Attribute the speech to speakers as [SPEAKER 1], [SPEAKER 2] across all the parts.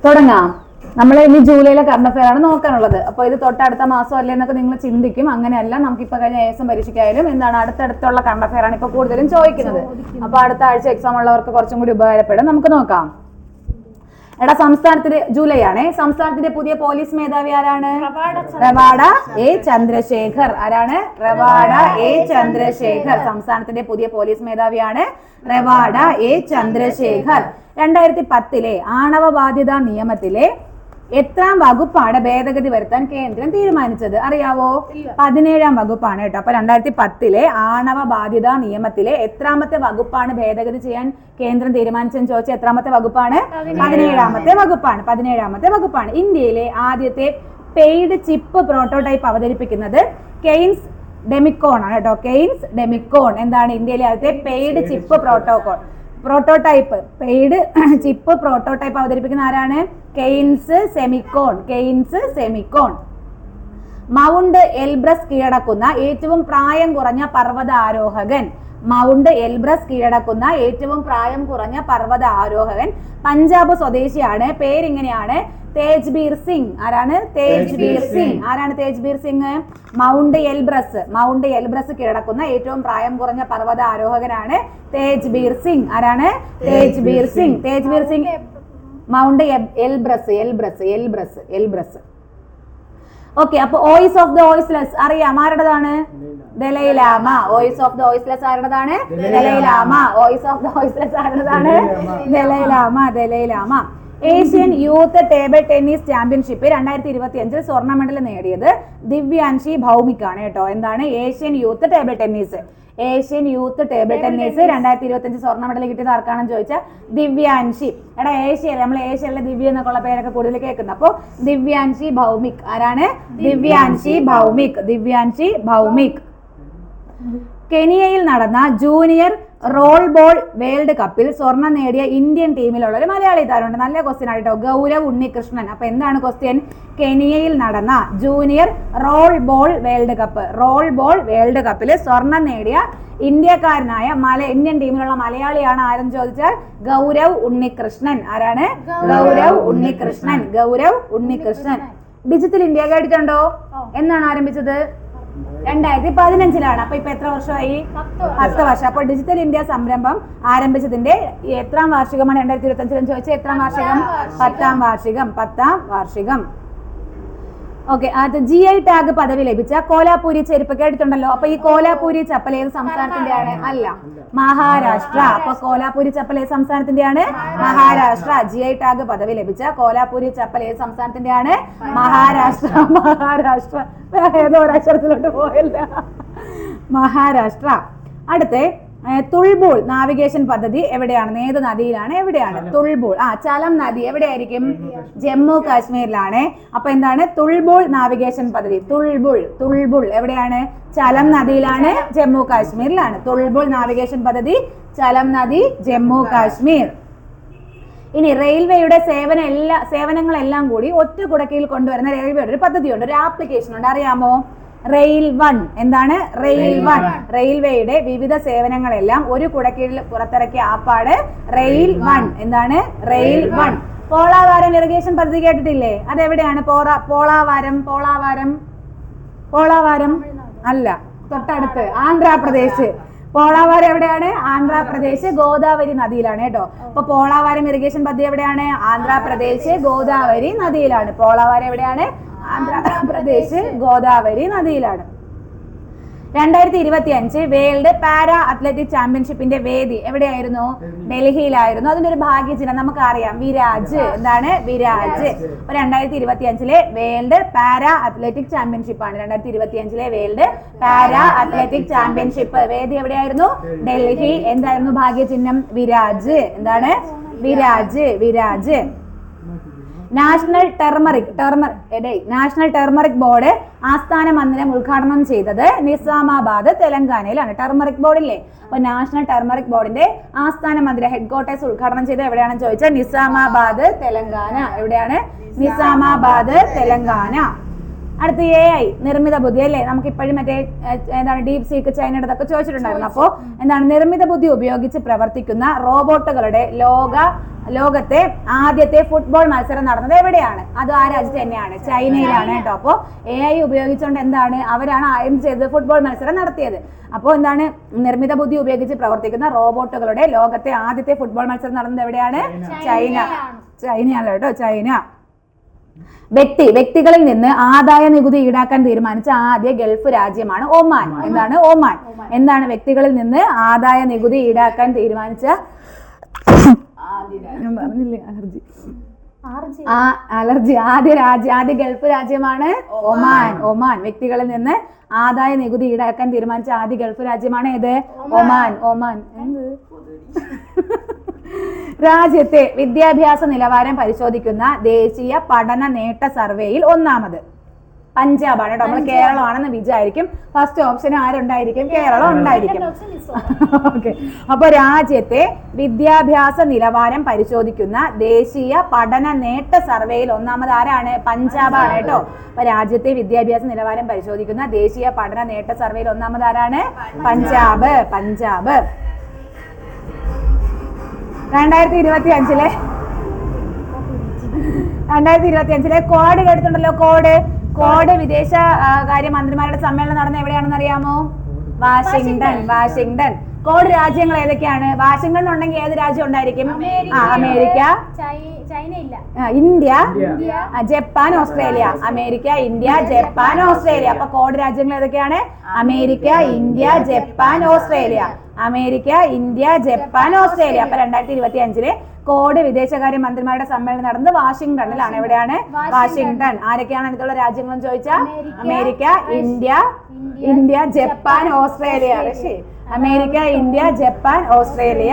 [SPEAKER 1] തുടങ്ങാം. നമ്മൾ ഇനി ജൂലൈയിലെ കറണ്ട് അഫെയർ ആണ് നോക്കാനുള്ളത്. അപ്പോൾ ഇത് തൊട്ടടുത്ത മാസം അല്ലേ എന്നൊക്കെ നിങ്ങൾ ചിന്തിക്കും. അങ്ങനെയല്ല, നമുക്കിപ്പോൾ കഴിഞ്ഞ AS പരീക്ഷയ്ക്കായാലും എന്താണ് അടുത്തടുത്തുള്ള കറണ്ട് അഫെയർ ആണ് ഇപ്പോൾ കൂടുതലും ചോദിക്കുന്നത്. അപ്പോൾ അടുത്ത ആഴ്ച എക്സാം ഉള്ളവർക്ക് കുറച്ചും കൂടി ഉപകാരപ്പെടും. നമുക്ക് നോക്കാം. എടാ, സംസ്ഥാനത്തിന്റെ ജൂലൈ ആണേ. സംസ്ഥാനത്തിന്റെ പുതിയ പോലീസ് മേധാവി ആരാണ്? റവാഡ എ ചന്ദ്രശേഖർ. ആരാണ്? റവാഡ എ ചന്ദ്രശേഖർ. സംസ്ഥാനത്തിന്റെ പുതിയ പോലീസ് മേധാവിയാണ് റവാഡ എ ചന്ദ്രശേഖർ. 2010 ആണവ ബാധ്യതാ നിയമത്തിലെ എത്രാം വകുപ്പാണ് ഭേദഗതി വരുത്താൻ കേന്ദ്രം തീരുമാനിച്ചത്? അറിയാവോ? 17ാം വകുപ്പാണ് കേട്ടോ. അപ്പൊ 2010 ആണവ ബാധ്യതാ നിയമത്തിലെ എത്രാമത്തെ വകുപ്പാണ് ഭേദഗതി ചെയ്യാൻ കേന്ദ്രം തീരുമാനിച്ചെന്ന് ചോദിച്ചാൽ എത്രാമത്തെ വകുപ്പാണ്? 17ാമത്തെ വകുപ്പാണ്. 17ാമത്തെ വകുപ്പാണ്. ഇന്ത്യയിലെ ആദ്യത്തെ പെയ്ഡ് ചിപ്പ് പ്രോട്ടോടൈപ്പ് അവതരിപ്പിക്കുന്നത് കെയ്ൻസ് ഡെമിക്കോൺ ആണ് കേട്ടോ. കെയ്ൻസ് ഡെമിക്കോൺ എന്താണ് ഇന്ത്യയിലെ ആദ്യത്തെ paid chip prototype paid chip prototype അവതരിപ്പിക്കുന്ന ആരാണ്? കെയ്ൻസ് സെമിക്കോൺ. കെയ്ൻസ് സെമിക്കോൺ. മൗണ്ട് എൽബ്രസ് കീഴടക്കുന്ന ഏറ്റവും പ്രായം കുറഞ്ഞ പർവ്വത ആരോഹകൻ. മൗണ്ട് എൽബ്രസ് കീഴടക്കുന്ന ഏറ്റവും പ്രായം കുറഞ്ഞ പർവ്വത ആരോഹകൻ പഞ്ചാബ് സ്വദേശിയാണ്. പേരിങ്ങനെയാണ്, തേജ്ബീർ സിംഗ്. ആരാണ്? തേജ്ബീർ സിംഗ്. ആരാണ് തേജ്ബീർ സിംഗ്? മൗണ്ട് എൽബ്രസ് കീഴടക്കുന്ന ഏറ്റവും പ്രായം കുറഞ്ഞ പർവ്വത ആരോഹകനാണ് തേജ്ബീർ സിംഗ്. ആരാണ്? Tejbir Singh. Tejbir Singh mount Elbrus. Okay, അപ്പൊ വോയിസ് ഓഫ് ദ വോയിസ്ലെസ് അറിയാം ആരുടേതാണ്? Dalai Lama. Voice of the voiceless ആരുടേതാണ്? Dalai Lama. Voice of the voiceless ആരുടേതാണ്? Dalai Lama. Asian youth table tennis championship 2025 സ്വർണ്ണ മെഡൽ നേടിയത് ദിവ്യാൻഷി ഭൗമിക് ആണ് കേട്ടോ. എന്താണ്? ഏഷ്യൻ യൂത്ത് ടേബിൾ ടെന്നീസ് 2025 സ്വർണ്ണ മെഡൽ കിട്ടിയത് ആർക്കാണെന്ന് ചോദിച്ചാൽ ദിവ്യാൻഷി. എടാ, ഏഷ്യയിലെ നമ്മൾ ഏഷ്യയിലെ ദിവ്യ എന്നൊക്കെയുള്ള പേരൊക്കെ കൂടുതൽ കേൾക്കുന്നത്. അപ്പോൾ ദിവ്യാൻഷി ഭൗമിക്. ആരാണ്? ദിവ്യാൻഷി ഭൗമിക്. കെനിയയിൽ നടന്ന ജൂനിയർ റോൾ ബോൾ വേൾഡ് കപ്പിൽ സ്വർണം നേടിയ ഇന്ത്യൻ ടീമിലുള്ള ഒരു മലയാളി താരമുണ്ട്. നല്ല ക്വസ്റ്റ്യൻ ആയിട്ടോ. ഗൗരവ് ഉണ്ണികൃഷ്ണൻ. അപ്പൊ എന്താണ് ക്വസ്റ്റ്യൻ? കെനിയയിൽ നടന്ന ജൂനിയർ റോൾ ബോൾ വേൾഡ് കപ്പിൽ സ്വർണം നേടിയ ഇന്ത്യക്കാരനായ ഇന്ത്യൻ ടീമിലുള്ള മലയാളിയാണ് ആരെന്ന് ചോദിച്ചാൽ ഗൗരവ് ഉണ്ണികൃഷ്ണൻ. ആരാണ്? ഗൗരവ് ഉണ്ണികൃഷ്ണൻ. ഡിജിറ്റൽ ഇന്ത്യ കേട്ടിട്ടുണ്ടോ? എന്നാണ് ആരംഭിച്ചത്? 2015 അപ്പൊ ഇപ്പൊ എത്ര വർഷമായി? 10 വർഷം. അപ്പോൾ ഡിജിറ്റൽ ഇന്ത്യ സംരംഭം ആരംഭിച്ചതിന്റെ എത്രാം വാർഷികമാണ് 2025 ചോദിച്ചാൽ എത്രാം വാർഷികം? 10ാം വാർഷികം. ഓക്കെ, അത് GI ടാഗ് പദവി ലഭിച്ച കോലാപൂരി ചെരുപ്പ് കേട്ടിട്ടുണ്ടല്ലോ. അപ്പൊ ഈ കോലാപൂരി ചപ്പൽ ഏത് സംസ്ഥാനത്തിന്റെയാണ്? അല്ല, മഹാരാഷ്ട്ര. അപ്പൊ കോലാപൂരി ചപ്പൽ ഏത് സംസ്ഥാനത്തിന്റെയാണ്? മഹാരാഷ്ട്ര. GI ടാഗ് പദവി ലഭിച്ച കോലാപൂരി ചപ്പൽ ഏത് സംസ്ഥാനത്തിന്റെയാണ്? മഹാരാഷ്ട്ര. ഏതോ ഒരക്ഷരത്തിലോട്ട് പോയല്ല. മഹാരാഷ്ട്ര. അടുത്ത തുൾബുൾ നാവിഗേഷൻ പദ്ധതി എവിടെയാണ്? ഏത് നദിയിലാണ്? എവിടെയാണ് തുൾബുൾ? ചലം നദി എവിടെയായിരിക്കും? ജമ്മു കാശ്മീരിലാണ്. അപ്പൊ എന്താണ് തുൾബുൾ നാവിഗേഷൻ പദ്ധതി? തുൾബുൾ എവിടെയാണ്? ചലം നദിയിലാണ്, ജമ്മു കാശ്മീരിലാണ്. തുൾബുൾ നാവിഗേഷൻ പദ്ധതി ചലം നദി, ജമ്മു കാശ്മീർ. ഇനി റെയിൽവേയുടെ സേവനങ്ങളെല്ലാം കൂടി ഒറ്റ കുടക്കീഴിൽ കൊണ്ടുവരുന്ന റെയിൽവേയുടെ ഒരു പദ്ധതിയുണ്ട്, ഒരു ആപ്ലിക്കേഷൻ ഉണ്ട്. അറിയാമോ? Rail one. എന്താണ്? റെയിൽവേയുടെ വിവിധ സേവനങ്ങളെല്ലാം ഒരു കുടക്കീഴിൽ പുറത്തിറക്കിയ ആപ്പാണ് റെയിൽ വൺ. എന്താണ്? Rail one. പോളാവാരം ഇറിഗേഷൻ പദ്ധതി കേട്ടിട്ടില്ലേ? അതെവിടെയാണ്? പോളാവാരം അല്ല, തൊട്ടടുത്ത് ആന്ധ്രാപ്രദേശ്. പോളാവാരം എവിടെയാണ്? ആന്ധ്രാപ്രദേശ്, ഗോദാവരി നദിയിലാണ് കേട്ടോ. അപ്പൊ പോളാവാരം ഇറിഗേഷൻ പദ്ധതി എവിടെയാണ്? ആന്ധ്രാപ്രദേശ്, ഗോദാവരി നദിയിലാണ്. പോളാവാരം എവിടെയാണ്? Andhra Pradesh, Godavari നദിയിലാണ്. 2025 world para athletic ചാമ്പ്യൻഷിപ്പിന്റെ വേദി എവിടെയായിരുന്നു? ഡൽഹിയിലായിരുന്നു. അതിന്റെ ഒരു ഭാഗ്യചിഹ്നം നമുക്കറിയാം, വിരാജ്. എന്താണ്? വിരാജ്. അപ്പൊ 2025 വേൾഡ് പാരാ അത്ലറ്റിക് ചാമ്പ്യൻഷിപ്പ് ആണ്. 2025 വേൾഡ് പാരാ അത്ലറ്റിക് ചാമ്പ്യൻഷിപ്പ് വേദി എവിടെയായിരുന്നു? ഡൽഹി. എന്തായിരുന്നു ഭാഗ്യചിഹ്നം? വിരാജ്. എന്താണ്? വിരാജ്. നാഷണൽ ടെർമറിക് ബോർഡ് ആസ്ഥാന മന്ദിരം ഉദ്ഘാടനം ചെയ്തത് നിസാമാബാദ്, തെലങ്കാനയിലാണ്. ടെർമറിക് ബോർഡില്ലേ? അപ്പൊ നാഷണൽ ടെർമറിക് ബോർഡിന്റെ ആസ്ഥാന മന്ദിരം ഹെഡ്ക്വാർട്ടേഴ്സ് ഉദ്ഘാടനം ചെയ്തത് എവിടെയാണെന്ന് ചോദിച്ചാൽ നിസാമാബാദ്, തെലങ്കാന. എവിടെയാണ്? നിസാമാബാദ്, തെലങ്കാന. അടുത്ത AI നിർമ്മിത ബുദ്ധി അല്ലേ, നമുക്ക് ഇപ്പോഴും മറ്റേ എന്താണ് ഡീപ് സീക്ക് ചൈനയുടെതൊക്കെ ചോദിച്ചിട്ടുണ്ടായിരുന്നു. അപ്പോൾ എന്താണ് നിർമ്മിത ബുദ്ധി ഉപയോഗിച്ച് പ്രവർത്തിക്കുന്ന റോബോട്ടുകളുടെ ലോകത്തെ ആദ്യത്തെ ഫുട്ബോൾ മത്സരം നടന്നത് എവിടെയാണ്? അത് ആ രാജ്യത്ത് തന്നെയാണ്, ചൈനയിലാണ് കേട്ടോ. അപ്പോൾ AI ഉപയോഗിച്ചുകൊണ്ട് എന്താണ് അവരാണ് എന്ത് ചെയ്തത്? ഫുട്ബോൾ മത്സരം നടത്തിയത്. അപ്പോൾ എന്താണ് നിർമ്മിത ബുദ്ധി ഉപയോഗിച്ച് പ്രവർത്തിക്കുന്ന റോബോട്ടുകളുടെ ലോകത്തെ ആദ്യത്തെ ഫുട്ബോൾ മത്സരം നടന്നത് എവിടെയാണ്? ചൈനയാണ് കേട്ടോ, ചൈന. വ്യക്തികളിൽ നിന്ന് ആദായ നികുതി ഈടാക്കാൻ തീരുമാനിച്ച ആദ്യ ഗൾഫ് രാജ്യമാണ് ഒമാൻ. എന്താണ് ഒമാൻ? എന്താണ് വ്യക്തികളിൽ നിന്ന് ആദായ നികുതി ഈടാക്കാൻ തീരുമാനിച്ച ആദ്യ ഗൾഫ് രാജ്യമാണ് ഒമാൻ. ഒമാൻ വ്യക്തികളിൽ നിന്ന് ആദായ നികുതി ഈടാക്കാൻ തീരുമാനിച്ച ആദ്യ ഗൾഫ് രാജ്യമാണ് ഏത്? ഒമാൻ. രാജ്യത്തെ വിദ്യാഭ്യാസ നിലവാരം പരിശോധിക്കുന്ന ദേശീയ പഠന നേട്ട സർവേയിൽ ഒന്നാമത് പഞ്ചാബാണ് കേട്ടോ. നമ്മൾ കേരളമാണെന്ന് വിചാരിക്കും. First option ആരുണ്ടായിരിക്കും? കേരളം ഉണ്ടായിരിക്കും. ഓക്കെ, അപ്പൊ രാജ്യത്തെ വിദ്യാഭ്യാസ നിലവാരം പരിശോധിക്കുന്ന ദേശീയ പഠന നേട്ട സർവേയിൽ ഒന്നാമത് ആരാണ്? പഞ്ചാബാണ് കേട്ടോ. അപ്പൊ രാജ്യത്തെ വിദ്യാഭ്യാസ നിലവാരം പരിശോധിക്കുന്ന ദേശീയ പഠന നേട്ട സർവേയിൽ ഒന്നാമത് ആരാണ്? പഞ്ചാബ്. 2025 കോഡ് കേട്ടിട്ടുണ്ടല്ലോ. കോഡ് വിദേശ കാര്യ മന്ത്രിമാരുടെ സമ്മേളനം നടന്ന എവിടെയാണെന്ന് അറിയാമോ? വാഷിംഗ്ടൺ. കോഡ് രാജ്യങ്ങൾ ഏതൊക്കെയാണ്? വാഷിംഗ്ടൺ ഉണ്ടെങ്കിൽ ഏത് രാജ്യം ഉണ്ടായിരിക്കും? America, India, Japan, Australia. America, India, Japan, Australia. അപ്പൊ കോഡ് രാജ്യങ്ങൾ ഏതൊക്കെയാണ്? America, India, Japan, Australia. America, India, Japan, Australia. അപ്പൊ 2025 കോഡ് വിദേശകാര്യ മന്ത്രിമാരുടെ സമ്മേളനം നടന്നത് വാഷിംഗ്ടണിലാണ്. എവിടെയാണ്? വാഷിംഗ്ടൺ. ആരൊക്കെയാണ് അടുത്തുള്ള രാജ്യങ്ങളെന്ന് ചോദിച്ചാൽ America, India, Japan, Australia. America, India, Japan, Australia.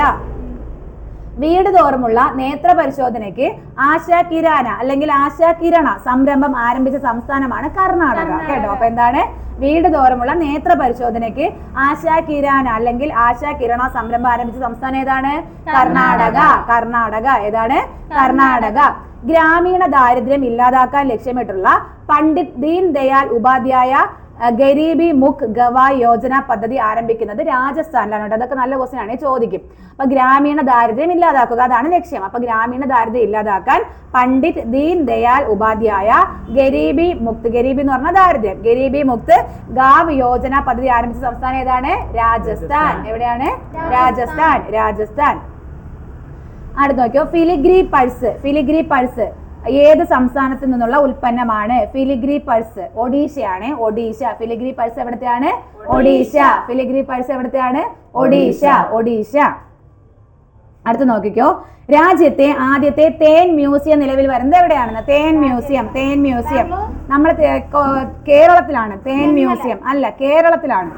[SPEAKER 1] വീട് തോറുമുള്ള നേത്ര പരിശോധനയ്ക്ക് ആശാകിരണ അല്ലെങ്കിൽ ആശാകിരണ സംരംഭം ആരംഭിച്ച സംസ്ഥാനമാണ് കർണാടക കേട്ടോ. അപ്പൊ എന്താണ്? വീട് തോറുമുള്ള നേത്ര പരിശോധനയ്ക്ക് ആശാകിരണ അല്ലെങ്കിൽ ആശാകിരണ സംരംഭം ആരംഭിച്ച സംസ്ഥാനം ഏതാണ്? കർണാടക. ഏതാണ്? കർണാടക. ഗ്രാമീണ ദാരിദ്ര്യം ഇല്ലാതാക്കാൻ ലക്ഷ്യമിട്ടുള്ള പണ്ഡിറ്റ് ദീൻ ദയാൽ ഉപാധ്യായ ഗരീബി മുഖ് ഗവായ് യോജന പദ്ധതി ആരംഭിക്കുന്നത് രാജസ്ഥാനിലാണ് കേട്ടോ. അതൊക്കെ നല്ല ക്വസ്റ്റ്യൻ ആണ്, ചോദിക്കും. അപ്പൊ ഗ്രാമീണ ദാരിദ്ര്യം ഇല്ലാതാക്കുക, അതാണ് ലക്ഷ്യം. അപ്പൊ ഗ്രാമീണ ദാരിദ്ര്യം ഇല്ലാതാക്കാൻ പണ്ഡിറ്റ് ദീൻ ദയാൽ ഉപാധ്യായ ഗരീബി എന്ന് പറഞ്ഞ ദാരിദ്ര്യം, ഗരീബി മുക്ത് ഗാവ് യോജന പദ്ധതി ആരംഭിച്ച സംസ്ഥാനം ഏതാണ്? രാജസ്ഥാൻ. എവിടെയാണ്? രാജസ്ഥാൻ. അടുത്ത് നോക്കിയോ, ഫിലിഗ്രി പൾസ് ഏത് സംസ്ഥാനത്തിൽ നിന്നുള്ള ഉൽപ്പന്നമാണ്? ഫിലിഗ്രി പൾസ് ഒഡീഷയാണ്. ഫിലിഗ്രി പൾസ് എവിടത്തെയാണ്? ഒഡീഷ. അടുത്ത് നോക്കിക്കോ, രാജ്യത്തെ ആദ്യത്തെ തേൻ മ്യൂസിയം നിലവിൽ വരുന്നത് എവിടെയാണെന്ന്? തേൻ മ്യൂസിയം നമ്മൾ കേരളത്തിലാണ്. തേൻ മ്യൂസിയം അല്ല, കേരളത്തിലാണ്,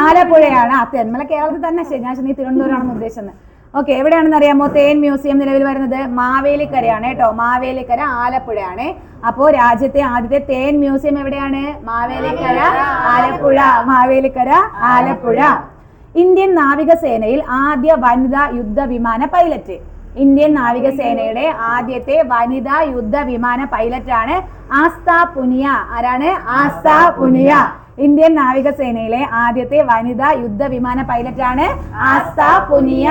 [SPEAKER 1] ആലപ്പുഴയാണ്. നമ്മളെ കേരളത്തിൽ തന്നെ. ശരി, ഞാൻ നീ തിരുവനന്തപുരമാണെന്ന് ഉദ്ദേശിച്ചത്. ഓക്കെ, എവിടെയാണെന്ന് അറിയാമോ തേൻ മ്യൂസിയം നിലവിൽ വരുന്നത്? മാവേലിക്കരയാണ് കേട്ടോ. മാവേലിക്കര, ആലപ്പുഴയാണ്. അപ്പോ രാജ്യത്തെ ആദ്യത്തെ തേൻ മ്യൂസിയം എവിടെയാണ്? മാവേലിക്കര, ആലപ്പുഴ. ഇന്ത്യൻ നാവികസേനയിൽ ആദ്യ വനിതാ യുദ്ധവിമാന പൈലറ്റ്. ഇന്ത്യൻ നാവികസേനയുടെ ആദ്യത്തെ വനിതാ യുദ്ധവിമാന പൈലറ്റാണ് ആസ്താ പുനിയ. ആരാണ്? ആസ്താ പുനിയ. ഇന്ത്യൻ നാവികസേനയിലെ ആദ്യത്തെ വനിതാ യുദ്ധവിമാന പൈലറ്റാണ് ആസ്താ പുനിയ.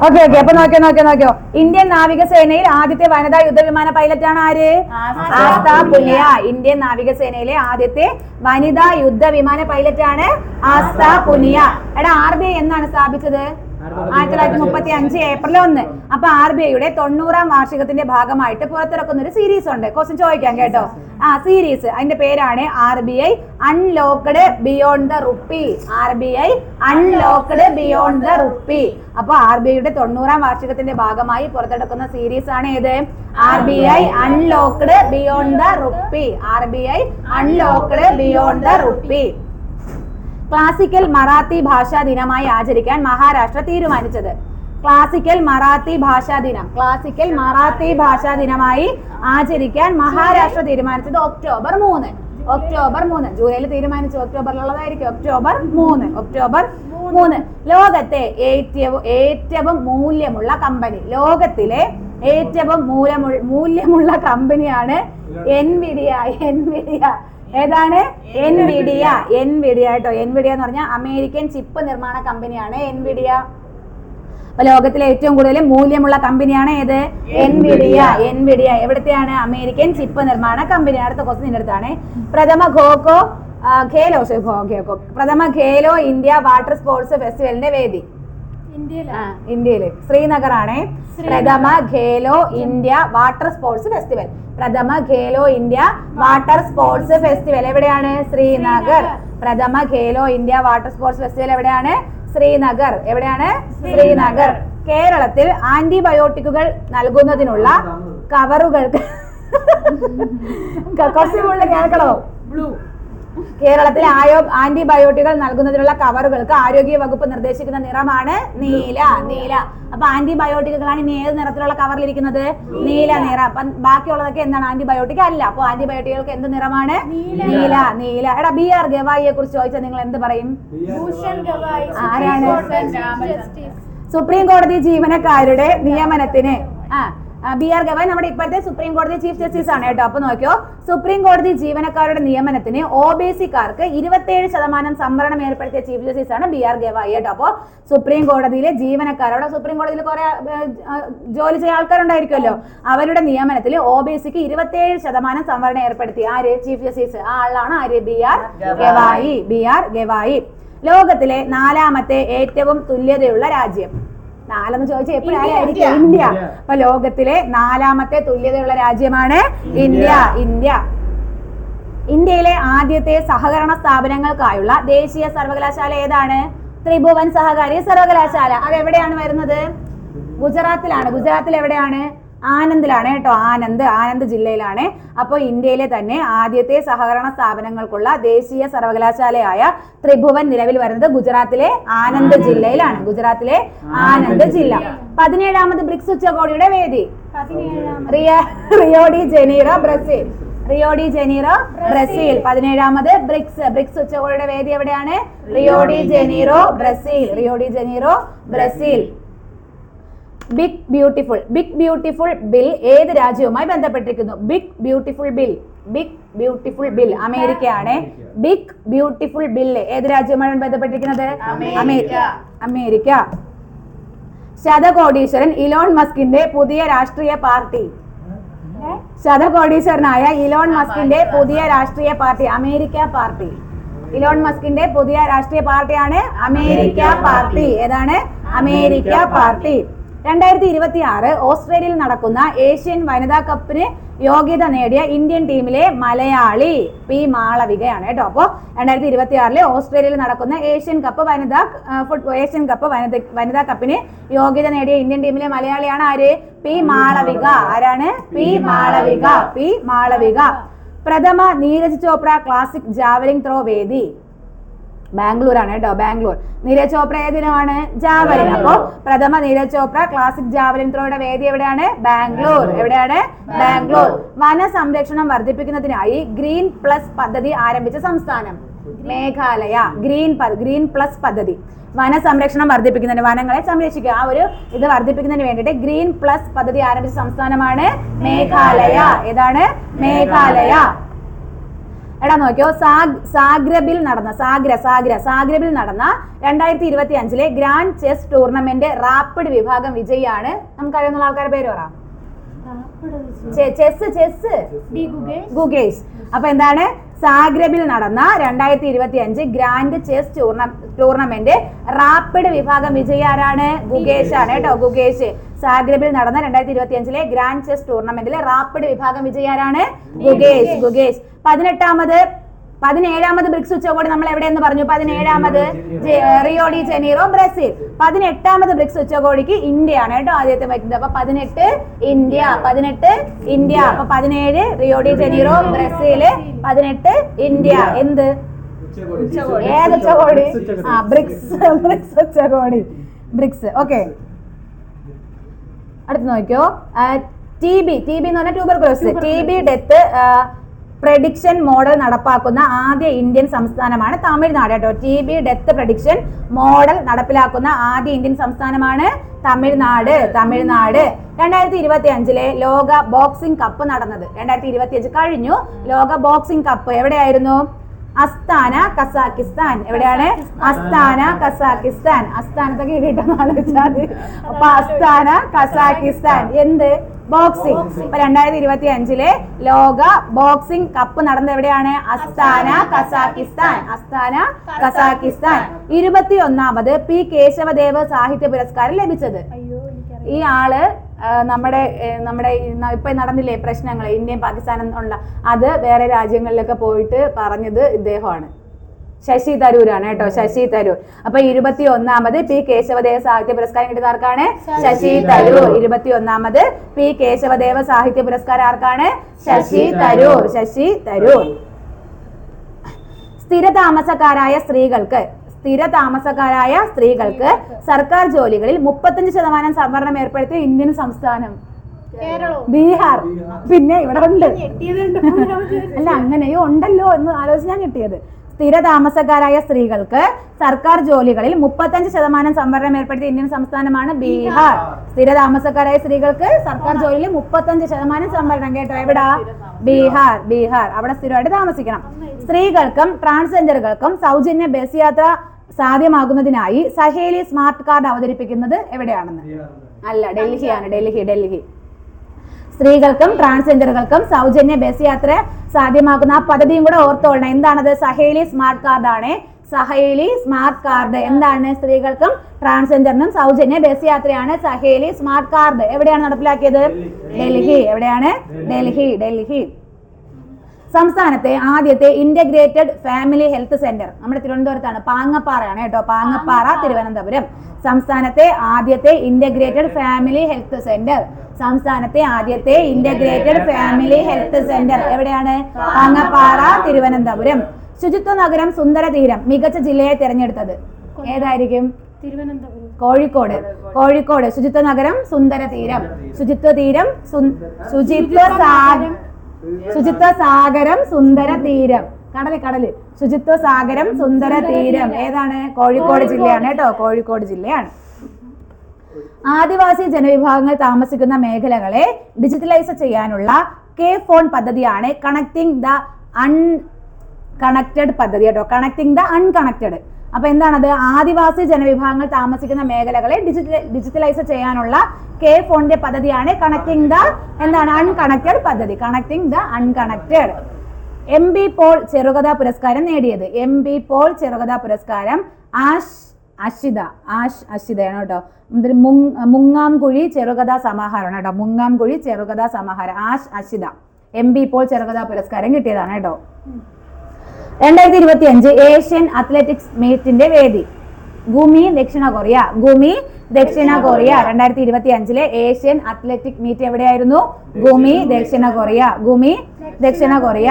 [SPEAKER 1] ഓക്കെ, അപ്പൊ നോക്കിയോ, ഇന്ത്യൻ നാവികസേനയിൽ ആദ്യത്തെ വനിതാ യുദ്ധവിമാന പൈലറ്റാണ് ആര്? ആസ്താ പുനിയ. ഇന്ത്യൻ നാവികസേനയിലെ ആദ്യത്തെ വനിതാ യുദ്ധവിമാന പൈലറ്റാണ് ആസ്താ പുനിയ. എടാ, RBI എന്നാണ് സ്ഥാപിച്ചത്? 1935 ഏപ്രിൽ 1. അപ്പൊ RBIയുടെ 90ാം വാർഷികത്തിന്റെ ഭാഗമായിട്ട് പുറത്തിറക്കുന്ന ഒരു സീരീസ് ഉണ്ട്. ക്വസ്റ്റ്യൻ ചോദിക്കാം കേട്ടോ. സീരീസ് അതിന്റെ പേരാണ് RBI unlocked beyond the rupee. അപ്പൊ RBIയുടെ 90ാം വാർഷികത്തിന്റെ ഭാഗമായി പുറത്തെടുക്കുന്ന സീരീസ് ആണ് ഏത്? RBI unlocked beyond the rupee. Classical Marathi ഭാഷാ ദിനമായി ആചരിക്കാൻ മഹാരാഷ്ട്ര തീരുമാനിച്ചത്. ക്ലാസിക്കൽ മറാത്തി ഭാഷാ ദിനമായി ആചരിക്കാൻ മഹാരാഷ്ട്ര തീരുമാനിച്ചത് ഒക്ടോബർ 3. ജൂലൈയിൽ തീരുമാനിച്ചു, ഒക്ടോബറിലുള്ളതായിരിക്കും. ഒക്ടോബർ 3. ലോകത്തെ ഏറ്റവും മൂല്യമുള്ള കമ്പനി. ലോകത്തിലെ ഏറ്റവും മൂല്യമുള്ള കമ്പനിയാണ് എൻവിഡിയ. ഏതാണ്? എൻവിഡിയ കേട്ടോ. എൻവിഡിയ എന്ന് പറഞ്ഞാൽ അമേരിക്കൻ ചിപ്പ് നിർമ്മാണ കമ്പനിയാണ് എൻവിഡിയ. അപ്പൊ ലോകത്തിലെ ഏറ്റവും കൂടുതൽ മൂല്യമുള്ള കമ്പനിയാണ് ഏത്? എൻവിഡിയ. എവിടത്തെയാണ്? അമേരിക്കൻ ചിപ്പ് നിർമ്മാണ കമ്പനി. അടുത്ത ക്വസ്റ്റ്യൻ നിന്റെ അടുത്താണ്. പ്രഥമ ഖേലോ ഇന്ത്യ വാട്ടർ സ്പോർട്സ് ഫെസ്റ്റിവലിന്റെ വേദി ഇന്ത്യയില് ശ്രീനഗർ ആണ്. പ്രഥമ Khelo India water sports festival. എവിടെയാണ്? ശ്രീനഗർ. പ്രഥമ Khelo India water sports festival എവിടെയാണ്? ശ്രീനഗർ. കേരളത്തിൽ ആന്റിബയോട്ടിക്കുകൾ നൽകുന്നതിനുള്ള കവറുകൾക്ക് കേൾക്കണോ? കേരളത്തിൽ ആന്റിബയോട്ടിക്കുകൾ നൽകുന്നതിനുള്ള കവറുകൾക്ക് ആരോഗ്യ വകുപ്പ് നിർദ്ദേശിക്കുന്ന നിറമാണ് നീല. അപ്പൊ ആന്റിബയോട്ടിക്കുകളാണ് ഇനി ഏത് നിറത്തിലുള്ള കവറിലിരിക്കുന്നത്? നീല നിറം. അപ്പൊ ബാക്കിയുള്ളതൊക്കെ എന്താണ്? ആന്റിബയോട്ടിക് അല്ല. അപ്പൊ ആന്റിബയോട്ടിക്കുകൾക്ക് എന്ത് നിറമാണ്? നീല. എടാ BR ഗവായിയെ കുറിച്ച് ചോദിച്ചാൽ നിങ്ങൾ എന്ത് പറയും? ആരാണ്? സുപ്രീം കോടതി ജീവനക്കാരുടെ നിയമനത്തിന് BR ഗവായ് നമ്മുടെ ഇപ്പോഴത്തെ സുപ്രീം കോടതി ചീഫ് ജസ്റ്റിസ് ആണ് കേട്ടോ. അപ്പൊ നോക്കിയോ, സുപ്രീം കോടതി ജീവനക്കാരുടെ നിയമനത്തിന് OBC-കാർക്ക് 27% സംവരണം ഏർപ്പെടുത്തിയ ചീഫ് ജസ്റ്റിസ് ആണ് BR ഗവായ് കേട്ടോ. അപ്പൊ സുപ്രീം കോടതിയിലെ ജീവനക്കാരോട്, സുപ്രീം കോടതിയിൽ കുറെ ജോലി ചെയ്യുന്ന ആൾക്കാരുണ്ടായിരിക്കുമല്ലോ, അവരുടെ നിയമനത്തിൽ OBC-ക്ക് 27% സംവരണം ഏർപ്പെടുത്തി ആര്? Chief justice. ആ ആളാണ് ആര്? BR ഗവായ്. ലോകത്തിലെ 4ാമത്തെ ഏറ്റവും തുല്യതയുള്ള രാജ്യം? 4 എന്ന് ചോദിച്ചാൽ എപ്പോഴായിരിക്കും? ഇന്ത്യ. അപ്പൊ ലോകത്തിലെ 4ാമത്തെ തുല്യതയുള്ള രാജ്യമാണ് ഇന്ത്യ. ഇന്ത്യയിലെ ആദ്യത്തെ സഹകരണ സ്ഥാപനങ്ങൾക്കായുള്ള ദേശീയ സർവകലാശാല ഏതാണ്? ത്രിഭുവൻ സഹകാരി സർവകലാശാല. അത് എവിടെയാണ് വരുന്നത്? ഗുജറാത്തിലാണ്. ഗുജറാത്തിൽ എവിടെയാണ്? ആനന്ദിലാണ് കേട്ടോ. ആനന്ദ് ജില്ലയിലാണ്. അപ്പോൾ ഇന്ത്യയിലെ തന്നെ ആദ്യത്തെ സഹകരണ സ്ഥാപനങ്ങൾക്കുള്ള ദേശീയ സർവകലാശാലയായ ത്രിഭുവൻ നിലവിൽ വരുന്നത് ഗുജറാത്തിലെ ആനന്ദ് ജില്ലയിലാണ്. ഗുജറാത്തിലെ ആനന്ദ് ജില്ല. 17ാമത് ബ്രിക്സ് ഉച്ചകോടിയുടെ വേദി? Rio de Janeiro Brazil. 17ാമത് ബ്രിക്സ് ഉച്ചകോടിയുടെ വേദി എവിടെയാണ്? Rio de Janeiro Brazil. Big beautiful bill ഏത് രാജ്യവുമായി ബന്ധപ്പെട്ടിരിക്കുന്നു? ബിഗ് ബ്യൂട്ടിഫുൾ ബിൽ അമേരിക്കയാണ്. ബിഗ് ബ്യൂട്ടിഫുൾ ബില്ല് ഏത് രാജ്യവുമായി ബന്ധപ്പെട്ടിരിക്കുന്നത്? അമേരിക്ക. ശതകോടീശ്വരൻ ഇലോൺ മസ്കിന്റെ പുതിയ രാഷ്ട്രീയ പാർട്ടി? ശതകോടീശ്വരനായ ഇലോൺ മസ്കിന്റെ പുതിയ രാഷ്ട്രീയ പാർട്ടി അമേരിക്ക പാർട്ടി. ഇലോൺ മസ്കിന്റെ പുതിയ രാഷ്ട്രീയ പാർട്ടിയാണ് അമേരിക്ക പാർട്ടി. ഏതാണ്? America party. 2026 ഓസ്ട്രേലിയയിൽ നടക്കുന്ന ഏഷ്യൻ വനിതാ കപ്പിന് യോഗ്യത നേടിയ ഇന്ത്യൻ ടീമിലെ മലയാളി P മാളവികയാണ് കേട്ടോ. അപ്പോൾ 2026 ഓസ്ട്രേലിയയിൽ നടക്കുന്ന ഏഷ്യൻ കപ്പ് വനിതാ കപ്പിന് യോഗ്യത നേടിയ ഇന്ത്യൻ ടീമിലെ മലയാളിയാണ് ആര്? P മാളവിക. ആരാണ്? P മാളവിക. പ്രഥമ Neeraj Chopra classic javelin throw വേദി? ബാംഗ്ലൂർ ആണ് കേട്ടോ. ബാംഗ്ലൂർ. നീരജ് ചോപ്ര ഏതിനാണ്? ജാവലിൻ. അപ്പോ പ്രഥമ നീരജ് ചോപ്ര ക്ലാസിക് ജാവലിൻ ത്രോയുടെ വേദി എവിടെയാണ്? ബാംഗ്ലൂർ. എവിടെയാണ്? ബാംഗ്ലൂർ. വന സംരക്ഷണം വർദ്ധിപ്പിക്കുന്നതിനായി ഗ്രീൻ പ്ലസ് പദ്ധതി ആരംഭിച്ച സംസ്ഥാനം? മേഘാലയ. ഗ്രീൻ പ്ലസ് പദ്ധതി വന സംരക്ഷണം വർദ്ധിപ്പിക്കുന്നതിന്, വനങ്ങളെ സംരക്ഷിക്കുക, ആ ഒരു ഇത് വർദ്ധിപ്പിക്കുന്നതിന് വേണ്ടിയിട്ട് ഗ്രീൻ പ്ലസ് പദ്ധതി ആരംഭിച്ച സംസ്ഥാനമാണ് മേഘാലയ. ഏതാണ്? മേഘാലയ. എടാ നോക്കിയോ, സാഗ്രബിൽ നടന്ന 2025 ഗ്രാൻഡ് ചെസ് ടൂർണമെന്റ് റാപ്പിഡ് വിഭാഗം വിജയിയാണ്. നമുക്കറിയുന്ന ആൾക്കാരുടെ പേര് പറ. ഗുഗേഷ്. അപ്പൊ എന്താണ്? സാഗ്രബിൽ നടന്ന 2025 ഗ്രാൻഡ് ചെസ് ടൂർണമെന്റ് റാപ്പിഡ് വിഭാഗം വിജയി ആരാണ്? ഗുഗേഷ് ആണ് കേട്ടോ. ഗുഗേഷ്. സാഗ്രബിൽ നടന്ന 2025 ഗ്രാൻഡ് ചെസ് ടൂർണമെന്റിലെ റാപ്പിഡ് വിഭാഗം വിജയി ആരാണ്? ഗുഗേഷ്. 17ാമത് ബ്രിക്സ് ഉച്ചകോടി നമ്മൾ എവിടെയെന്ന് പറഞ്ഞു? 17ാമത് റിയോ ഡി ജനീറോ ബ്രസീൽ. 18ാമത് ബ്രിക്സ് ഉച്ചകോടിക്ക് ഇന്ത്യയാണ് കേട്ടോ ആദ്യത്തെ വയ്ക്കുന്നത്. അപ്പൊ 18 ഇന്ത്യ. അപ്പൊ 17 Rio de Janeiro Brazil, 18 India. എന്ത്? ഏത് ഉച്ചകോടി? ബ്രിക്സ് ഉച്ചകോടി. ബ്രിക്സ്. ഓക്കെ, അടുത്ത് നോക്കിയോ. TB എന്ന് പറഞ്ഞാൽ tuberculosis. TB death prediction model നടപ്പാക്കുന്ന ആദ്യ ഇന്ത്യൻ സംസ്ഥാനമാണ് തമിഴ്നാട് കേട്ടോ. TB ഡെത്ത് പ്രഡിക്ഷൻ മോഡൽ നടപ്പിലാക്കുന്ന ആദ്യ ഇന്ത്യൻ സംസ്ഥാനമാണ് തമിഴ്നാട്. 2025 ലോക ബോക്സിംഗ് കപ്പ് നടന്നത്. 2025 കഴിഞ്ഞു. ലോക ബോക്സിംഗ് കപ്പ് എവിടെയായിരുന്നു? അസ്താന, കസാക്കിസ്ഥാൻ. എവിടെയാണ്? Astana, Kazakhstan. അസ്ഥാനത്തൊക്കെ കിട്ടുന്ന ആലോചിച്ചാൽ അപ്പൊ അസ്താന, കസാക്കിസ്ഥാൻ. എന്ത്? ബോക്സിംഗ്. അപ്പൊ 2025 ലോക ബോക്സിംഗ് കപ്പ് നടന്നത് എവിടെയാണ്? Astana, Kazakhstan. Astana, Kazakhstan. 21ാമത് പി കേശവദേവ് സാഹിത്യ പുരസ്കാരം ലഭിച്ചത്. ഈ ആള് നമ്മുടെ ഇപ്പൊ നടന്നില്ലേ പ്രശ്നങ്ങൾ ഇന്ത്യയും പാകിസ്ഥാനും ഉള്ള, അത് വേറെ രാജ്യങ്ങളിലൊക്കെ പോയിട്ട് പറഞ്ഞത് ഇദ്ദേഹമാണ്. ശശി തരൂരാണ് കേട്ടോ, ശശി തരൂർ. അപ്പൊ 21ാമത് പി കേശവദേവ സാഹിത്യ പുരസ്കാരം കിട്ടിയത് ആർക്കാണ്? ശശി തരൂർ. 21ാമത് പി കേശവദേവ സാഹിത്യ പുരസ്കാരം ആർക്കാണ്? ശശി തരൂർ. ശശി തരൂർ. സ്ഥിരതാമസക്കാരായ സ്ത്രീകൾക്ക് സർക്കാർ ജോലികളിൽ 35% സംവരണം ഏർപ്പെടുത്തിയ ഇന്ത്യൻ സംസ്ഥാനം ബീഹാർ. പിന്നെ ഇവിടെ ഉണ്ട് അല്ല, അങ്ങനെയോ ഉണ്ടല്ലോ എന്ന് ആലോചിച്ച് ഞാൻ കിട്ടിയത്. സ്ഥിരതാമസക്കാരായ സ്ത്രീകൾക്ക് സർക്കാർ ജോലികളിൽ 35% സംവരണം ഏർപ്പെടുത്തിയ ഇന്ത്യൻ സംസ്ഥാനമാണ് ബീഹാർ. സ്ഥിരതാമസക്കാരായ സ്ത്രീകൾക്ക് സർക്കാർ ജോലിയിൽ 35% സംവരണം. കേട്ടോ, എവിടാ? ബീഹാർ. ബീഹാർ. അവിടെ സ്ഥിരമായിട്ട് താമസിക്കണം. സ്ത്രീകൾക്കും ട്രാൻസ്ജെൻഡറുകൾക്കും സൗജന്യ ബസ് യാത്ര സാധ്യമാകുന്നതിനായി സഹേലി സ്മാർട്ട് കാർഡ് അവതരിപ്പിക്കുന്നത് എവിടെയാണെന്ന്? അല്ല, ഡൽഹിയാണ്. ഡൽഹി. സ്ത്രീകൾക്കും ട്രാൻസ്ജെൻഡറുകൾക്കും സൗജന്യ ബസ് യാത്ര സാധ്യമാക്കുന്ന ആ പദ്ധതിയും കൂടെ ഓർത്തോളണം. എന്താണത്? സഹേലി സ്മാർട്ട് കാർഡാണ്. സഹേലി സ്മാർട്ട് കാർഡ് എന്താണ്? സ്ത്രീകൾക്കും ട്രാൻസ്ജെൻഡറിനും സൗജന്യ ബസ് യാത്രയാണ് സഹേലി സ്മാർട്ട് കാർഡ്. എവിടെയാണ് നടപ്പിലാക്കിയത്? ഡൽഹി. എവിടെയാണ്? ഡൽഹി. സംസ്ഥാനത്തെ ആദ്യത്തെ ഇന്റഗ്രേറ്റഡ് ഫാമിലി ഹെൽത്ത് സെന്റർ നമ്മുടെ തിരുവനന്തപുരത്താണ്. പാങ്ങപ്പാറയാണ് കേട്ടോ. പാങ്ങപ്പാറ, തിരുവനന്തപുരം. സംസ്ഥാനത്തെ ആദ്യത്തെ ഇന്റഗ്രേറ്റഡ് ഫാമിലി ഹെൽത്ത് സെന്റർ. സംസ്ഥാനത്തെ ആദ്യത്തെ ഇന്റഗ്രേറ്റഡ് ഫാമിലി ഹെൽത്ത് സെന്റർ എവിടെയാണ്? പാങ്ങപ്പാറ, തിരുവനന്തപുരം. ശുചിത്വ നഗരം സുന്ദര തീരം മികച്ച ജില്ലയെ തിരഞ്ഞെടുത്തത് ഏതായിരിക്കും? കോഴിക്കോട്. ശുചിത്വ നഗരം സുന്ദര തീരം. ശുചിത്വ സാഗരം സുന്ദര തീരം. കടല്. ശുചിത്വ സാഗരം സുന്ദര തീരം ഏതാണ്? കോഴിക്കോട് ജില്ലയാണ് കേട്ടോ. കോഴിക്കോട് ജില്ലയാണ്. ആദിവാസി ജനവിഭാഗങ്ങൾ താമസിക്കുന്ന മേഖലകളെ ഡിജിറ്റലൈസ് ചെയ്യാനുള്ള K-ഫോൺ പദ്ധതിയാണ് കണക്ടിംഗ് ദ അൺകണക്റ്റഡ് പദ്ധതി കേട്ടോ. Connecting the unconnected. അപ്പൊ എന്താണത്? ആദിവാസി ജനവിഭാഗങ്ങൾ താമസിക്കുന്ന മേഖലകളെ ഡിജിറ്റലൈസ് ചെയ്യാനുള്ള K-ഫോണിന്റെ പദ്ധതിയാണ് കണക്ടിംഗ് ദ അൺകണക്റ്റഡ് പദ്ധതി. Connecting the unconnected. MB Paul ചെറുകഥാ പുരസ്കാരം നേടിയത്. MB പോൾ ചെറുകഥാ പുരസ്കാരം ആഷ് അഷിതയാണ് കേട്ടോ. മുങ്ങാംകുഴി ചെറുകഥാ സമാഹാരമാണ് കേട്ടോ. മുങ്ങാംകുഴി ചെറുകഥാ സമാഹാരം ആഷ് അഷിത. MB പോൾ ചെറുകഥാ പുരസ്കാരം കിട്ടിയതാണ് കേട്ടോ. 2025 ഏഷ്യൻ അത്ലറ്റിക്സ് മീറ്റിന്റെ വേദി ഗുമി, ദക്ഷിണ കൊറിയ. 2025 ഏഷ്യൻ അത്ലറ്റിക് മീറ്റ് എവിടെയായിരുന്നു? ഗുമി, ദക്ഷിണ കൊറിയ.